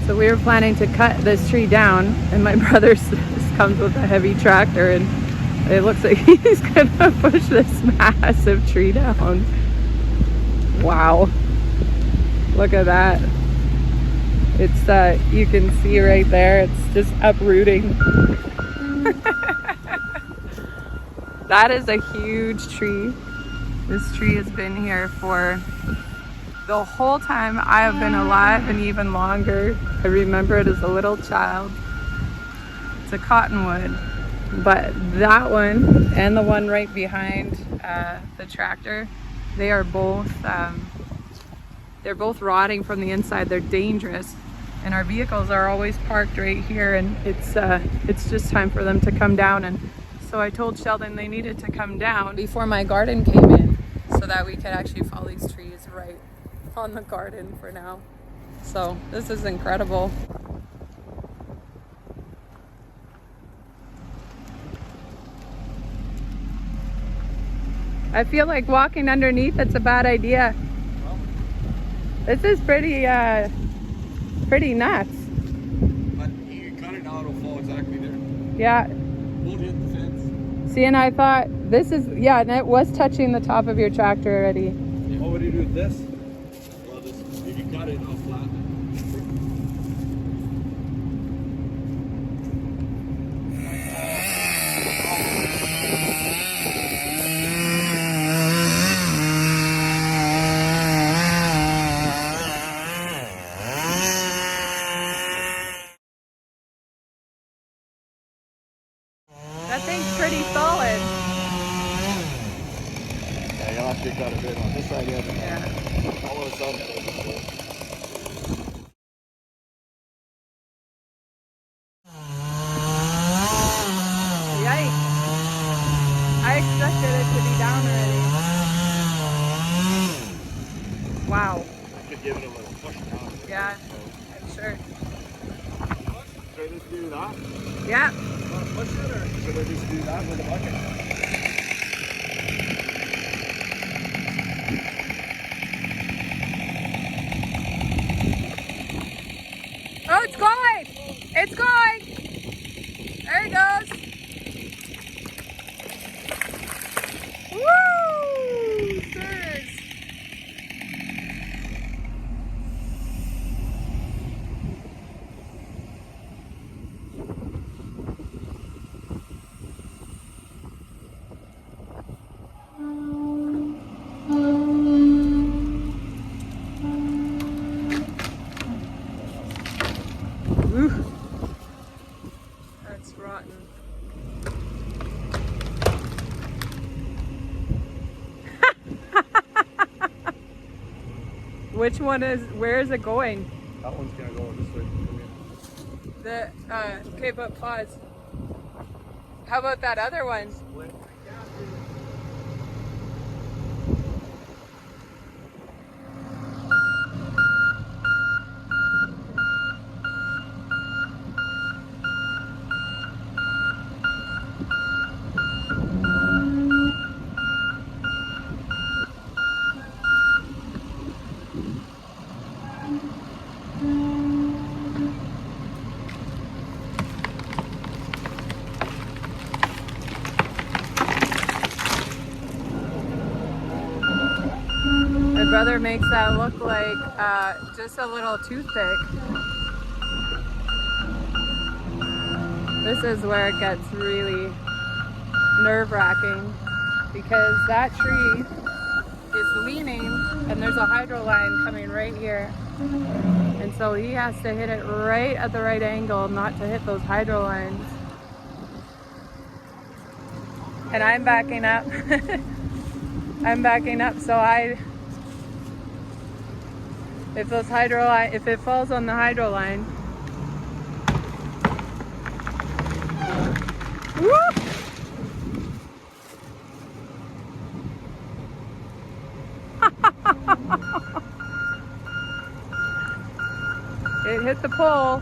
So we were planning to cut this tree down, and my brother comes with a heavy tractor, and it looks like he's gonna push this massive tree down. Wow, look at that. It's you can see right there, it's just uprooting. That is a huge tree. This tree has been here for the whole time I have been alive, and even longer. I remember it as a little child. It's a cottonwood, but that one and the one right behind the tractor, they are both they're both rotting from the inside. They're dangerous, and our vehicles are always parked right here, and it's just time for them to come down. And so I told Sheldon they needed to come down before my garden came in, so that we could actually fall these trees right on the garden for now. So this is incredible. I feel like walking underneath, it's a bad idea. This is pretty nuts. But you can cut it now, it'll fall exactly there. Yeah. Won't hit the fence. See, and I thought this is, yeah, and it was touching the top of your tractor already. Oh, what do you do with this? Well, just, if you cut it, I'll flatten it. That thing's pretty solid. Yeah, you'll have to cut a bit on this side, Yeah. all of a sudden. Yikes. I expected it to be down already. Wow. I could give it a little push down. Yeah, I'm sure. Should I just do that? Yeah. Want to push it, or should I just do that with a bucket? Oh, it's going! It's going! There it goes! Woo! Sirs! Ooh. That's rotten. Which one is, where is it going? That one's gonna go this way. Okay, but pause. How about that other one? Split. My brother makes that look like just a little toothpick. This is where it gets really nerve-wracking, because that tree is leaning and there's a hydro line coming right here. And so he has to hit it right at the right angle not to hit those hydro lines. And I'm backing up. I'm backing up, so if it falls on the hydro line. Woo! It hit the pole.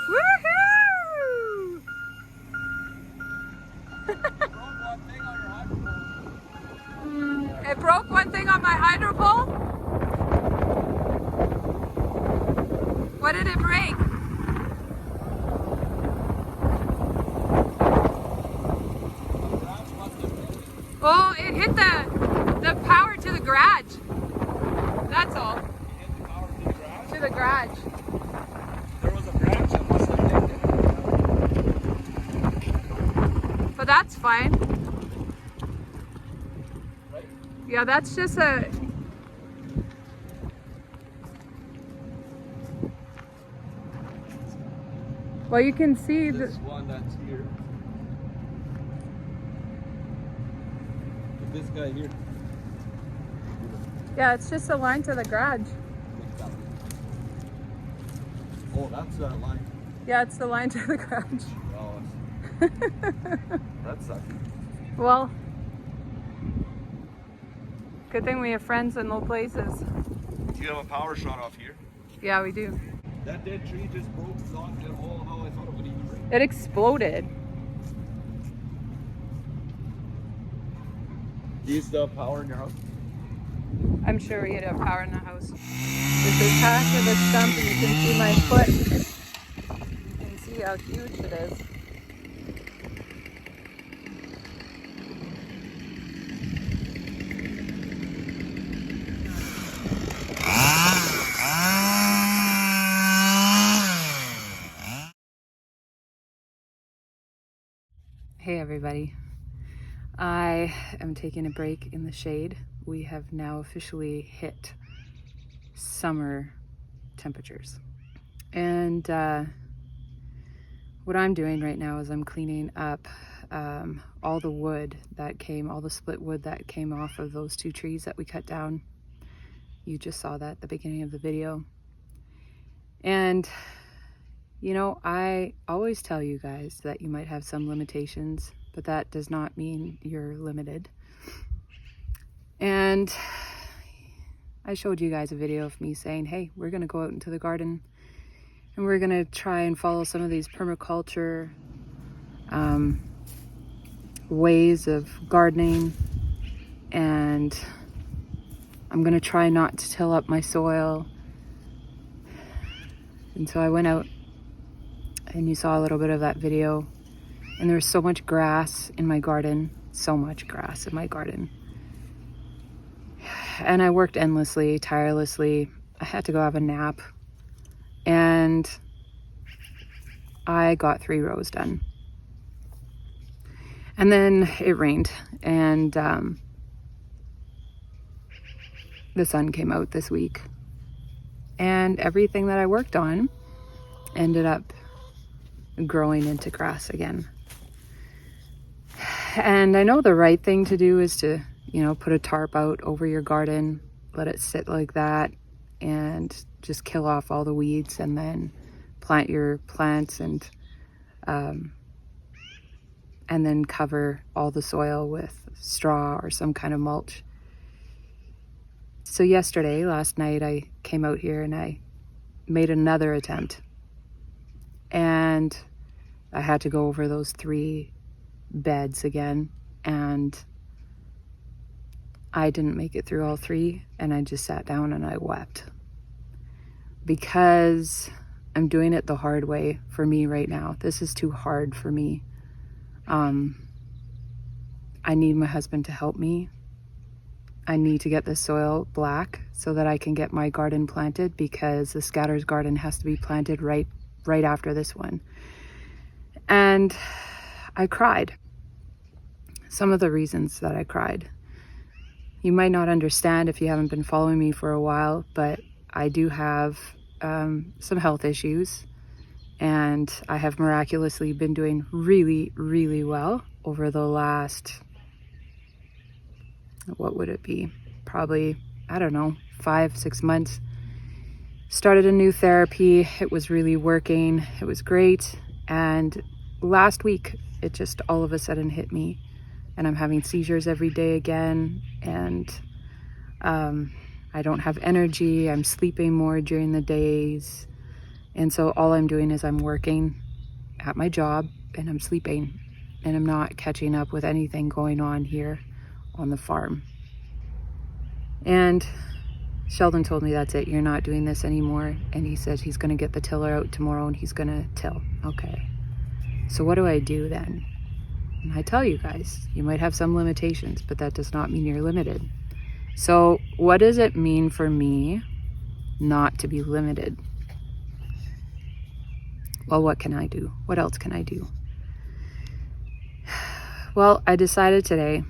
Woohoo! It broke one thing on my hydro pole? What did it break? Oh, it hit the power to the garage. That's all. It hit the power to the garage. To the garage. There was a branch that must have hit it. But that's fine. Right? Yeah, that's just a... Well, you can see the... This one that's here. But this guy here. Yeah, it's just a line to the garage. Oh, that's that line. Yeah, it's the line to the garage. Oh, that sucks. Well, good thing we have friends in low places. You have a power shot off here. Yeah, we do. That dead tree just broke not at all how I thought it would even break. It exploded. Do you still have power in your house? I'm sure we'd have power in the house. This is half of the stump and you can see my foot. You can see how huge it is. Hey everybody. I am taking a break in the shade. We have now officially hit summer temperatures. And what I'm doing right now is I'm cleaning up all the wood that came, all the split wood that came off of those 2 trees that we cut down. You just saw that at the beginning of the video. And you know, I always tell you guys that you might have some limitations, but that does not mean you're limited. And I showed you guys a video of me saying, hey, we're gonna go out into the garden and we're gonna try and follow some of these permaculture ways of gardening, and I'm gonna try not to till up my soil. And so I went out and you saw a little bit of that video, and there's so much grass in my garden, so much grass in my garden. And I worked endlessly, tirelessly. I had to go have a nap, and I got 3 rows done. And then it rained, and the sun came out this week, and everything that I worked on ended up growing into grass again. And I know the right thing to do is to, you know, put a tarp out over your garden, let it sit like that, and just kill off all the weeds, and then plant your plants, and then cover all the soil with straw or some kind of mulch. So last night, I came out here and I made another attempt. And I had to go over those 3 beds again, and I didn't make it through all 3, and I just sat down and I wept. Because I'm doing it the hard way for me right now. This is too hard for me. I need my husband to help me. I need to get the soil black so that I can get my garden planted, because the Scatters garden has to be planted right after this one. And I cried. Some of the reasons that I cried, you might not understand if you haven't been following me for a while, but I do have some health issues, and I have miraculously been doing really, really well over the last, what would it be? Probably, I don't know, 5-6 months. Started a new therapy. It was really working. It was great. And last week, it just all of a sudden hit me, and I'm having seizures every day again. And I don't have energy. I'm sleeping more during the days. And so all I'm doing is I'm working at my job and I'm sleeping, and I'm not catching up with anything going on here on the farm. And Sheldon told me that's it, you're not doing this anymore. And he said he's gonna get the tiller out tomorrow and he's gonna till. Okay. So what do I do then? And I tell you guys, you might have some limitations, but that does not mean you're limited. So what does it mean for me not to be limited? Well, what can I do? What else can I do? Well, I decided today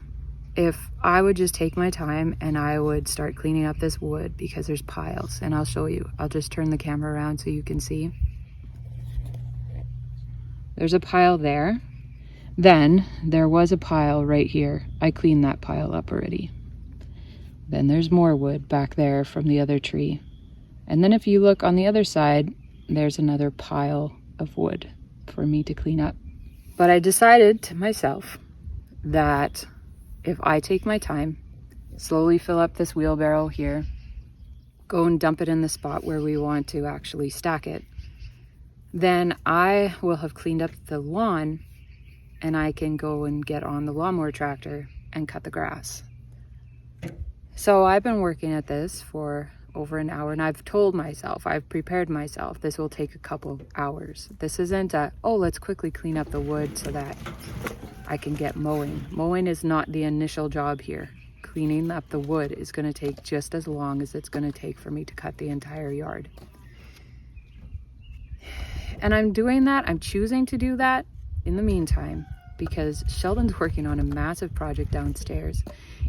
if I would just take my time and I would start cleaning up this wood, because there's piles, and I'll show you. I'll just turn the camera around so you can see. There's a pile there. Then there was a pile right here. I cleaned that pile up already. Then there's more wood back there from the other tree. And then if you look on the other side, there's another pile of wood for me to clean up. But I decided to myself that if I take my time, slowly fill up this wheelbarrow here, go and dump it in the spot where we want to actually stack it, then I will have cleaned up the lawn and I can go and get on the lawnmower tractor and cut the grass. So I've been working at this for over an hour, and I've told myself, I've prepared myself, this will take a couple hours. This isn't a, oh, let's quickly clean up the wood so that I can get mowing. Mowing is not the initial job here. Cleaning up the wood is going to take just as long as it's going to take for me to cut the entire yard. And I'm doing that, I'm choosing to do that in the meantime, because Sheldon's working on a massive project downstairs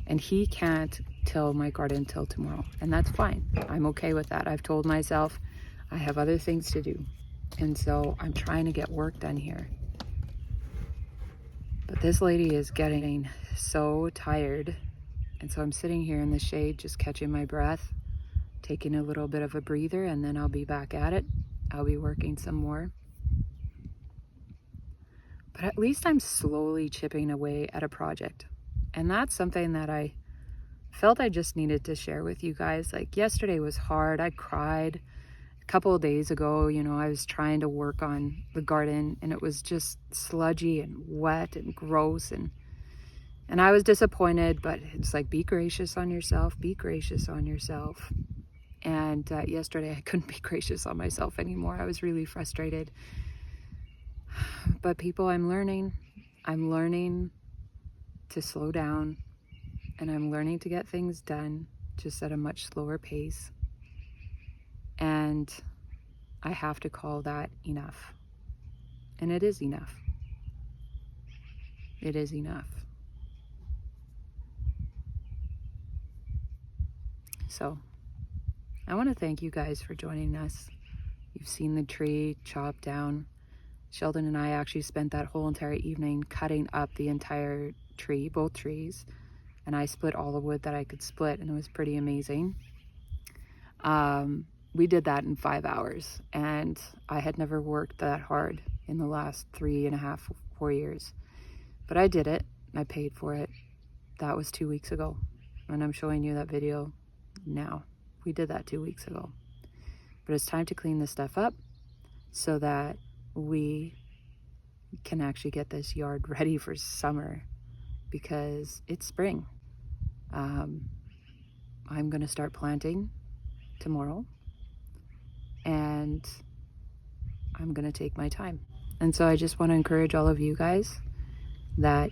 and he can't till my garden till tomorrow, and that's fine. I'm okay with that. I've told myself I have other things to do, and so I'm trying to get work done here. But this lady is getting so tired, and so I'm sitting here in the shade just catching my breath, taking a little bit of a breather, and then I'll be back at it. I'll be working some more. But at least I'm slowly chipping away at a project, and that's something that I felt I just needed to share with you guys. Like, yesterday was hard. I cried. A couple of days ago, you know, I was trying to work on the garden and it was just sludgy and wet and gross, and I was disappointed, but it's like, be gracious on yourself, be gracious on yourself. And yesterday I couldn't be gracious on myself anymore. I was really frustrated. But people, I'm learning to slow down, and I'm learning to get things done just at a much slower pace. And I have to call that enough. And it is enough. It is enough. So I want to thank you guys for joining us. You've seen the tree chopped down. Sheldon and I actually spent that whole entire evening cutting up the entire tree, both trees. And I split all the wood that I could split, and it was pretty amazing. We did that in 5 hours, and I had never worked that hard in the last 3.5, 4 years. But I did it. I paid for it. That was 2 weeks ago, and I'm showing you that video now. We did that 2 weeks ago. But it's time to clean this stuff up so that we can actually get this yard ready for summer, because it's spring. I'm going to start planting tomorrow, and I'm going to take my time. And so I just want to encourage all of you guys that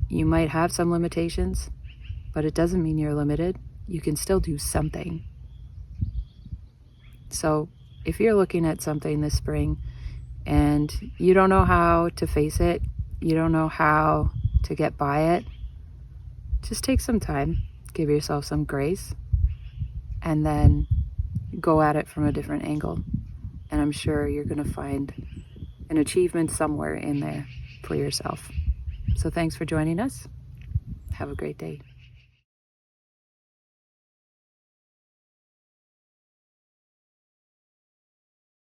you might have some limitations, but it doesn't mean you're limited. You can still do something. So if you're looking at something this spring and you don't know how to face it, you don't know how to get by it, just take some time, give yourself some grace, and then go at it from a different angle. And I'm sure you're going to find an achievement somewhere in there for yourself. So thanks for joining us. Have a great day.